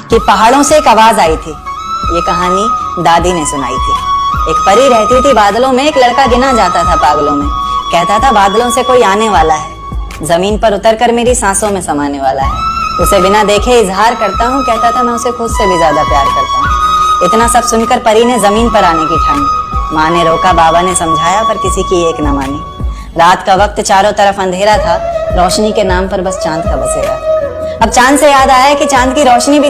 कि पहाड़ों से एक आवाज आई थी। ये कहानी दादी ने सुनाई थी। एक परी रहती थी बादलों में, एक लड़का गिना जाता था पागलों में। कहता था बादलों से कोई आने वाला है, जमीन पर उतरकर मेरी सांसों में समाने वाला है। उसे बिना देखे इजहार करता हूँ, कहता था मैं उसे खुद से भी ज्यादा प्यार करता हूँ। इतना सब सुनकर परी ने जमीन पर आने की ठानी। माँ ने रोका, बाबा ने समझाया, पर किसी की एक न मानी। रात का वक्त, चारों तरफ अंधेरा था, रोशनी के नाम पर बस चांद का बसेरा था। अब चांद से याद आया कि चांद की रोशनी भी